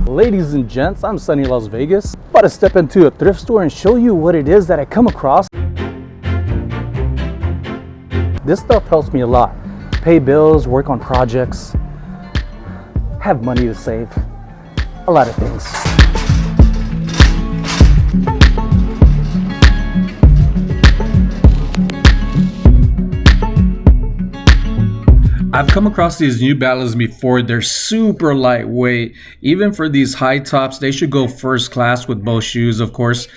Ladies and gents, I'm SonnyLasVegas. About to step into a thrift store and show you what it is that I come across. This stuff helps me a lot. Pay bills, work on projects, have money to save, a lot of things. I've come across these New Balance before. They're super lightweight. Even for these high tops, they should go first class with both shoes, of course.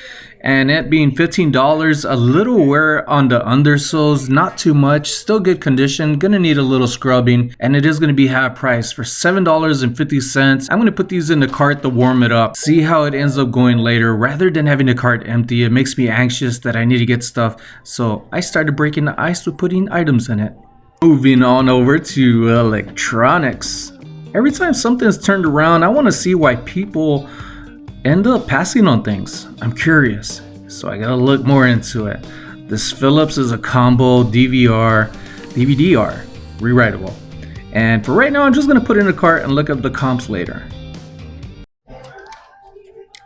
And it being $15, a little wear on the undersoles, not too much, still good condition, gonna need a little scrubbing, and it is gonna be half price for $7.50. I'm gonna put these in the cart to warm it up, see how it ends up going later. Rather than having the cart empty, it makes me anxious that I need to get stuff, so I started breaking the ice with putting items in it. Moving on over to electronics. Every time something's turned around, I want to see why people end up passing on things. I'm curious, so I gotta look more into it. This Philips is a combo DVD-R, rewritable. And for right now, I'm just gonna put it in a cart and look up the comps later.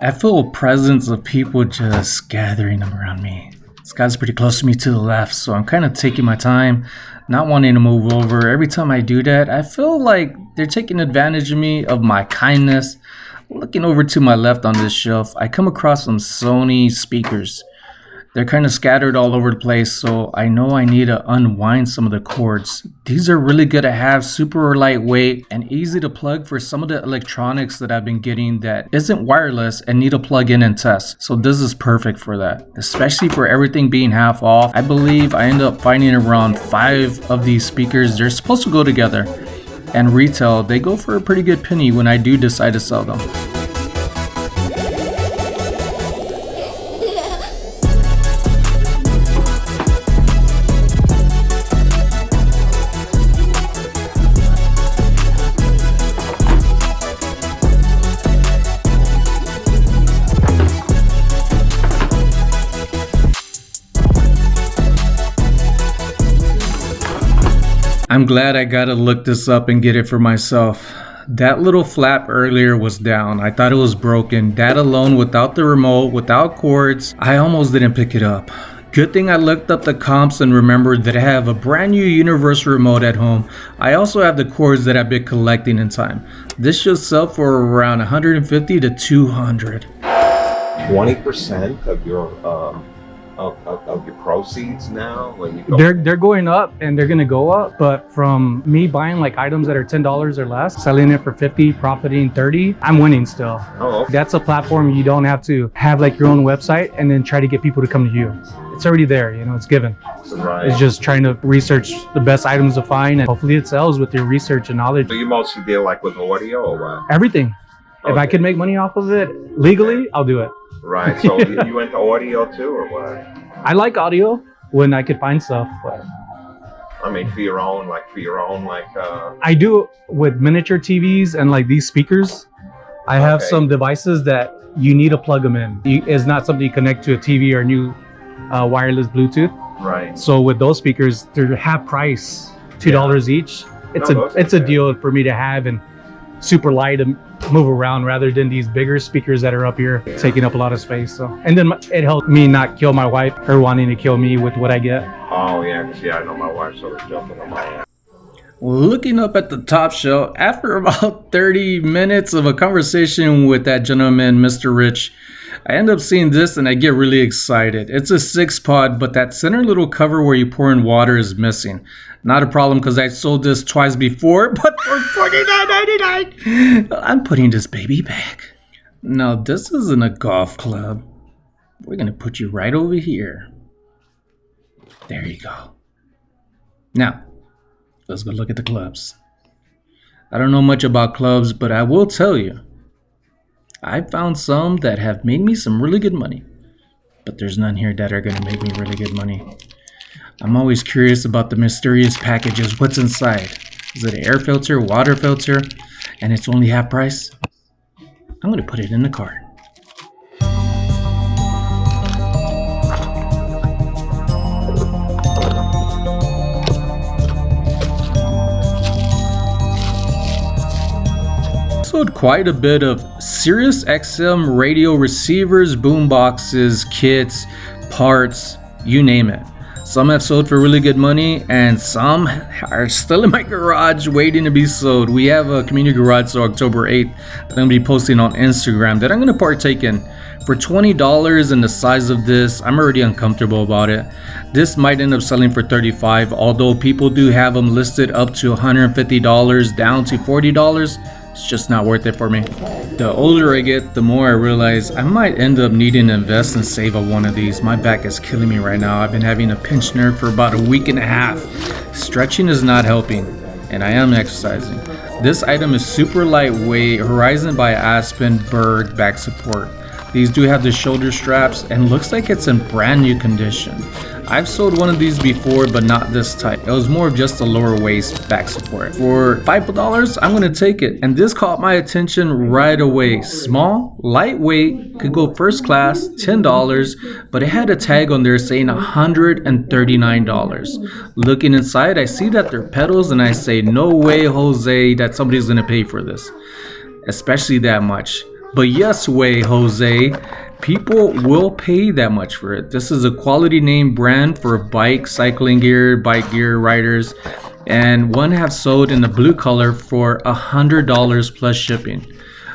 I feel a presence of people just gathering around me. This guy's pretty close to me to the left, so I'm kind of taking my time, not wanting to move over. Every time I do that, I feel like they're taking advantage of me, of my kindness. Looking over to my left on this shelf, I come across some Sony speakers. They're kind of scattered all over the place, so I know I need to unwind some of the cords. These are really good to have, super lightweight and easy to plug for some of the electronics that I've been getting that isn't wireless and need to plug in and test. So this is perfect for that, especially for everything being half off. I believe I end up finding around 5 of these speakers. They're supposed to go together, and retail, they go for a pretty good penny when I do decide to sell them. I'm glad I gotta look this up and get it for myself. That little flap earlier was down. I thought it was broken. That alone, without the remote, without cords, I almost didn't pick it up. Good thing I looked up the comps and remembered that I have a brand new universal remote at home. I also have the cords that I've been collecting in time. This should sell for around $150 to $200. 20% of your of your proceeds now when you go. They're going up and they're gonna go up, but from me buying like items that are $10 or less, selling it for 50, profiting 30, I'm winning still. Oh, okay. That's a platform you don't have to have like your own website and then try to get people to come to you. It's already there, you know, it's given. Right. It's just trying to research the best items to find, and hopefully it sells with your research and knowledge. So you mostly deal like with audio or what? Everything. Okay. If I can make money off of it legally, I'll do it. Right. So you into audio too, or what? I like audio when I could find stuff, but I mean, for your own. I do with miniature TVs and like these speakers. I have some devices that you need to plug them in. It's not something you connect to a TV or new wireless Bluetooth. Right. So with those speakers, they're half price, $2 each. It's a deal for me to have and super light and move around rather than these bigger speakers that are up here taking up a lot of space. So, and then it helped me not kill my wife, her wanting to kill me with what I get. Oh yeah, because I know my wife's always jumping on my ass. Looking up at the top shelf, after about 30 minutes of a conversation with that gentleman, Mr. Rich, I end up seeing this and I get really excited. It's a 6-pod, but that center little cover where you pour in water is missing. Not a problem because I sold this twice before, but for $49.99, I'm putting this baby back. Now, this isn't a golf club. We're going to put you right over here. There you go. Now, let's go look at the clubs. I don't know much about clubs, but I will tell you, I found some that have made me some really good money, but there's none here that are going to make me really good money. I'm always curious about the mysterious packages. What's inside? Is it an air filter, water filter, and it's only half price? I'm going to put it in the cart. sold quite a bit of Sirius XM radio receivers, boom boxes, kits, parts, you name it. Some have sold for really good money, and some are still in my garage waiting to be sold. We have a community garage sale October 8th that I'm going to be posting on Instagram that I'm going to partake in. For $20 and the size of this, I'm already uncomfortable about it. This might end up selling for $35, although people do have them listed up to $150 down to $40. It's just not worth it for me. The older I get, the more I realize I might end up needing to invest and save on one of these. My back is killing me right now. I've been having a pinched nerve for about a week and a half. Stretching is not helping, and I am exercising. This item is super lightweight, Horizon by Aspen Berg back support. These do have the shoulder straps and looks like it's in brand new condition. I've sold one of these before, but not this type. It was more of just a lower waist back support. For $5, I'm gonna take it. And this caught my attention right away. Small, lightweight, could go first class, $10, but it had a tag on there saying $139. Looking inside, I see that they're pedals and I say, no way, Jose, that somebody's gonna pay for this. Especially that much. But yes way, Jose, people will pay that much for it. This is a quality name brand for bike, cycling gear, bike gear riders, and one have sold in the blue color for $100 plus shipping.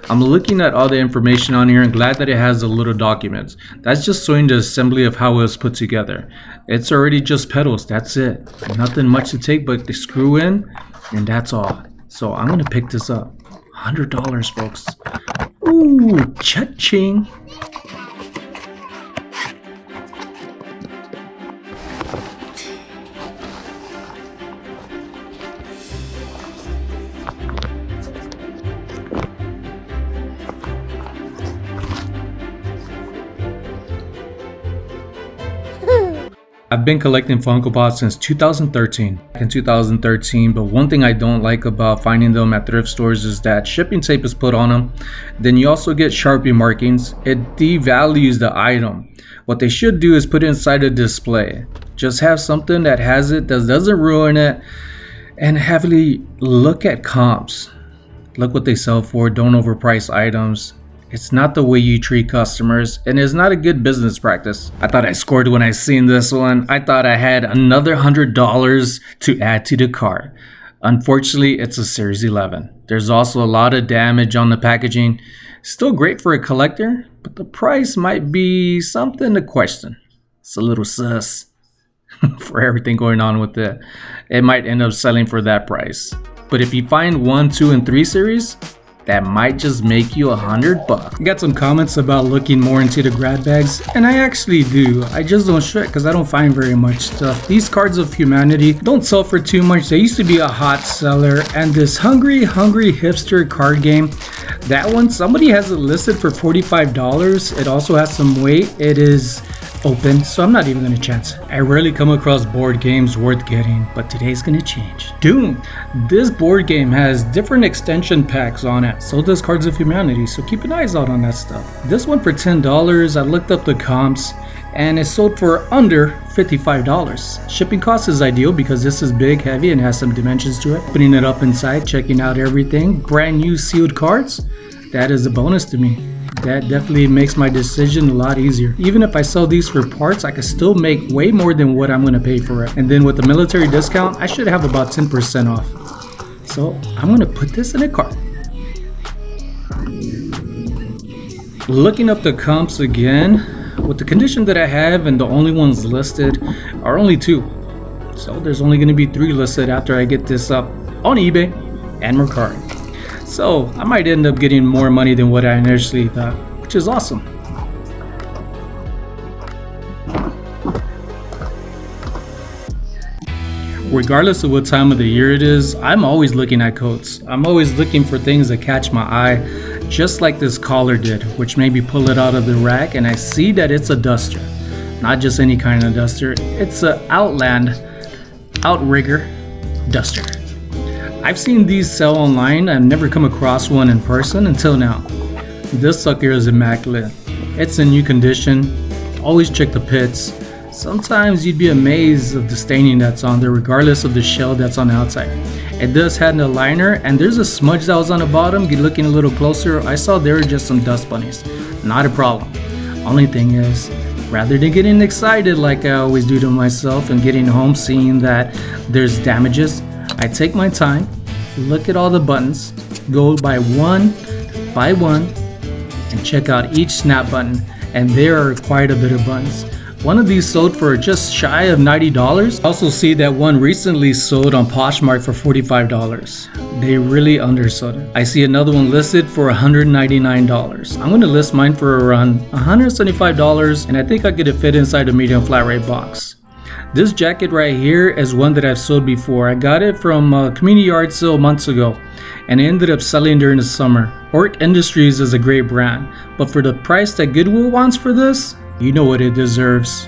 I'm looking at all the information on here and glad that it has the little documents. That's just showing the assembly of how it was put together. It's already just pedals, that's it. Nothing much to take but the screw in, and that's all. So I'm gonna pick this up. $100, folks. Ooh, cha-ching. I've been collecting Funko Pops since 2013. In 2013, but one thing I don't like about finding them at thrift stores is that shipping tape is put on them. Then you also get Sharpie markings. It devalues the item. What they should do is put it inside a display. Just have something that has it, that doesn't ruin it, and heavily look at comps. Look what they sell for. Don't overprice items. It's not the way you treat customers, and it's not a good business practice. I thought I scored when I seen this one. I thought I had another $100 to add to the cart. Unfortunately, it's a Series 11. There's also a lot of damage on the packaging. Still great for a collector, but the price might be something to question. It's a little sus for everything going on with it. It might end up selling for that price. But if you find 1, 2, and 3 series, that might just make you $100. Got some comments about looking more into the grab bags, and I actually do. I just don't show it because I don't find very much stuff. These Cards of Humanity don't sell for too much. They used to be a hot seller, and this Hungry Hipster card game, that one, somebody has it listed for $45. It also has some weight. It is open, so I'm not even gonna chance it. I rarely come across board games worth getting, but today's gonna change. Doom! This board game has different extension packs on it. So does Cards of Humanity, so keep an eye out on that stuff. This one for $10, I looked up the comps, and it sold for under $55. Shipping cost is ideal because this is big, heavy, and has some dimensions to it. Putting it up inside, checking out everything, brand new sealed cards, that is a bonus to me. That definitely makes my decision a lot easier. Even if I sell these for parts, I can still make way more than what I'm going to pay for it. And then with the military discount, I should have about 10% off. So I'm going to put this in a cart. Looking up the comps again, with the condition that I have and the only ones listed are only 2. So there's only going to be 3 listed after I get this up on eBay and Mercari. So I might end up getting more money than what I initially thought, which is awesome. Regardless of what time of the year it is, I'm always looking at coats. I'm always looking for things that catch my eye, just like this collar did, which made me pull it out of the rack, and I see that it's a duster. Not just any kind of duster, it's an Outrigger duster. I've seen these sell online. I've never come across one in person until now. This sucker is immaculate. It's in new condition. Always check the pits. Sometimes you'd be amazed of the staining that's on there regardless of the shell that's on the outside. It does have a liner, and there's a smudge that was on the bottom. Looking a little closer, I saw there were just some dust bunnies. Not a problem. Only thing is, rather than getting excited like I always do to myself and getting home seeing that there's damages, I take my time, look at all the buttons, go by one, and check out each snap button, and there are quite a bit of buttons. One of these sold for just shy of $90. Also see that one recently sold on Poshmark for $45. They really undersold it. I see another one listed for $199. I'm going to list mine for around $175, and I think I could fit inside a medium flat rate box. This jacket right here is one that I've sold before. I got it from a community yard sale months ago, and it ended up selling during the summer. Orc Industries is a great brand, but for the price that Goodwill wants for this, you know what it deserves.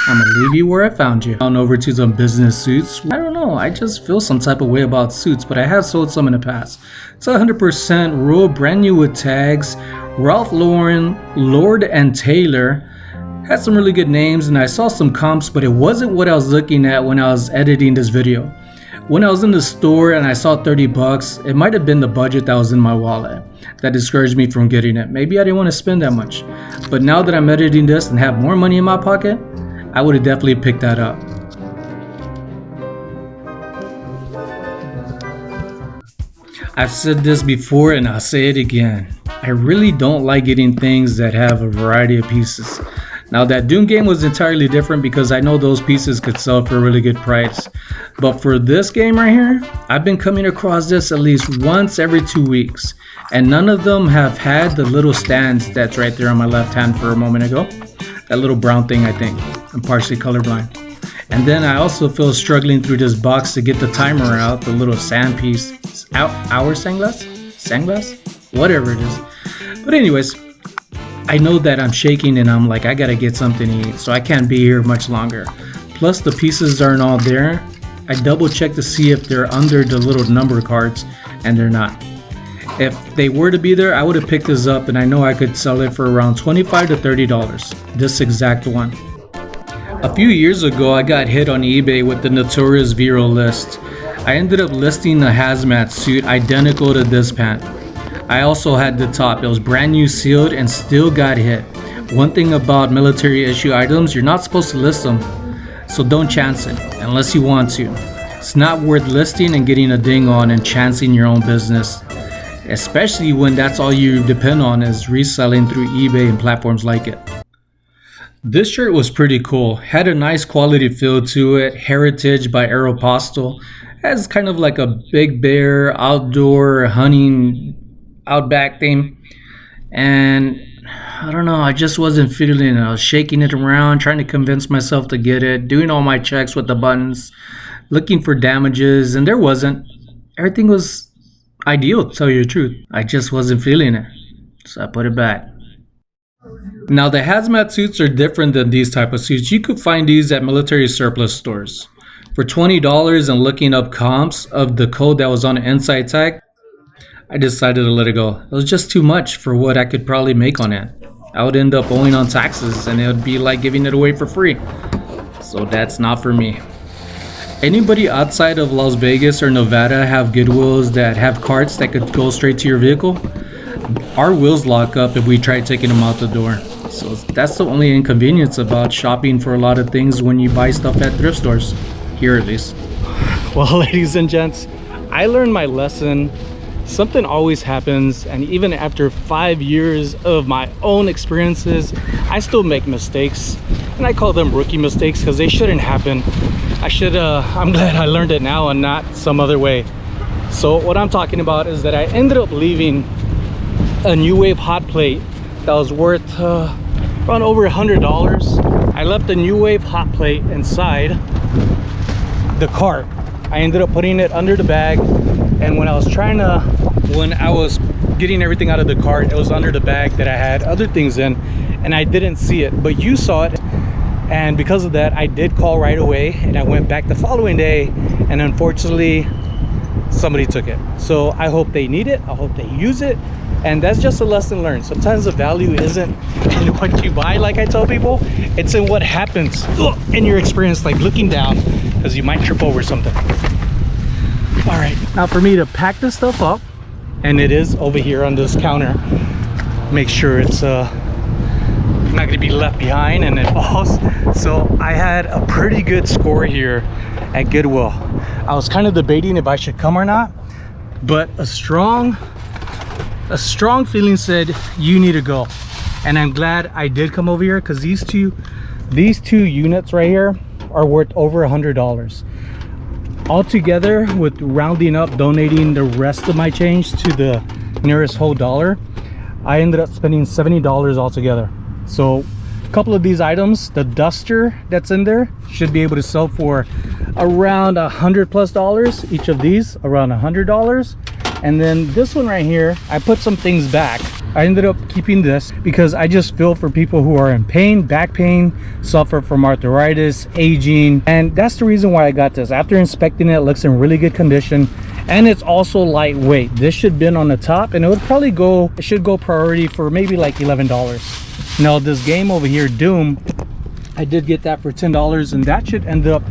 I'm gonna leave you where I found you. On over to some business suits. I don't know, I just feel some type of way about suits, but I have sold some in the past. It's 100% raw, brand new with tags. Ralph Lauren, Lord and Taylor. Had some really good names, and I saw some comps, but it wasn't what I was looking at when I was editing this video. When I was in the store and I saw $30, it might have been the budget that was in my wallet that discouraged me from getting it. Maybe I didn't want to spend that much. But now that I'm editing this and have more money in my pocket, I would have definitely picked that up. I've said this before and I'll say it again. I really don't like getting things that have a variety of pieces. Now that Doom game was entirely different because I know those pieces could sell for a really good price. But for this game right here, I've been coming across this at least once every 2 weeks. And none of them have had the little stands that's right there on my left hand for a moment ago. That little brown thing, I think. I'm partially colorblind. And then I also feel struggling through this box to get the timer out, the little sand piece. Hour sandglass? Sandglass? Whatever it is. But anyways, I know that I'm shaking and I'm like, I gotta get something to eat, so I can't be here much longer. Plus the pieces aren't all there. I double checked to see if they're under the little number cards, and they're not. If they were to be there, I would have picked this up, and I know I could sell it for around $25 to $30. This exact one. A few years ago, I got hit on eBay with the notorious viral list. I ended up listing a hazmat suit identical to this pant. I also had the top. It was brand new, sealed, and still got hit. One thing about military issue items, you're not supposed to list them. So don't chance it, unless you want to. It's not worth listing and getting a ding on and chancing your own business. Especially when that's all you depend on is reselling through eBay and platforms like it. This shirt was pretty cool. Had a nice quality feel to it. Heritage by Aeropostale. Has kind of like a big bear, outdoor, hunting, outback theme. And I don't know, I just wasn't feeling it. I was shaking it around, trying to convince myself to get it, doing all my checks with the buttons, looking for damages, and there wasn't. Everything was ideal, to tell you the truth. I just wasn't feeling it, so I put it back. Now the hazmat suits are different than these type of suits. You could find these at military surplus stores. For $20 and looking up comps of the code that was on the inside tag, I decided to let it go. It was just too much for what I could probably make on it. I would end up owing on taxes and it would be like giving it away for free. So that's not for me. Anybody outside of Las Vegas or Nevada have Goodwills that have carts that could go straight to your vehicle? Our wheels lock up if we try taking them out the door. So that's the only inconvenience about shopping for a lot of things when you buy stuff at thrift stores. Here at least. Well, ladies and gents, I learned my lesson. Something always happens, and even after 5 years of my own experiences, I still make mistakes, and I call them rookie mistakes because they shouldn't happen. I'm glad I learned it now and not some other way. So what I'm talking about is that I ended up leaving a New Wave hot plate that was worth around over $100. I left the New Wave hot plate inside the cart. I ended up putting it under the bag, and when I was getting everything out of the cart, it was under the bag that I had other things in, and I didn't see it, but you saw it. And because of that, I did call right away, and I went back the following day, and unfortunately somebody took it. So I hope they need it, I hope they use it, and that's just a lesson learned. Sometimes the value isn't in what you buy, like I tell people, it's in what happens in your experience, like looking down, because you might trip over something. All right, now for me to pack this stuff up, and it is over here on this counter, make sure it's not gonna be left behind and it falls. So I had a pretty good score here at Goodwill. I was kind of debating if I should come or not, but a strong feeling said you need to go, and I'm glad I did come over here, because these two units right here are worth over $100 altogether, with rounding up, donating the rest of my change to the nearest whole dollar. I ended up spending $70 altogether. So a couple of these items, the duster that's in there should be able to sell for around $100+ each of these, around $100. And then this one right here, I put some things back. I ended up keeping this because I just feel for people who are in pain, back pain, suffer from arthritis, aging, and that's the reason why I got this. After inspecting it, it looks in really good condition, and it's also lightweight. This should been on the top, and it would probably go, it should go priority for maybe like $11. Now this game over here, Doom, I did get that for $10, and that should end up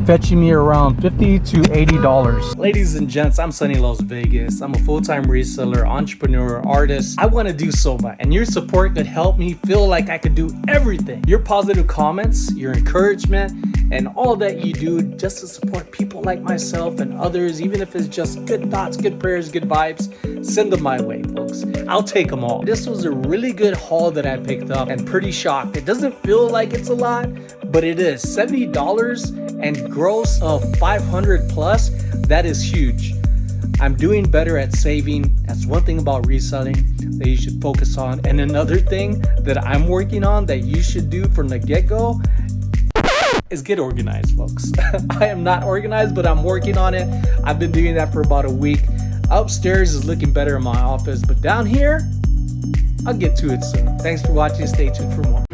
fetching me around $50 to $80. Ladies and gents, I'm SonnyLasVegas. I'm a full-time reseller, entrepreneur, artist. I want to do so much, and your support could help me feel like I could do everything. Your positive comments, your encouragement, and all that you do just to support people like myself and others, even if it's just good thoughts, good prayers, good vibes, send them my way, folks. I'll take them all. This was a really good haul that I picked up, and pretty shocked. It doesn't feel like it's a lot, but it is. $70 and gross of 500 plus. That is huge. I'm doing better at saving. That's one thing about reselling that you should focus on. And another thing that I'm working on that you should do from the get-go is get organized, folks. I am not organized, but I'm working on it. I've been doing that for about a week. Upstairs is looking better in my office, but down here, I'll get to it soon. Thanks for watching. Stay tuned for more.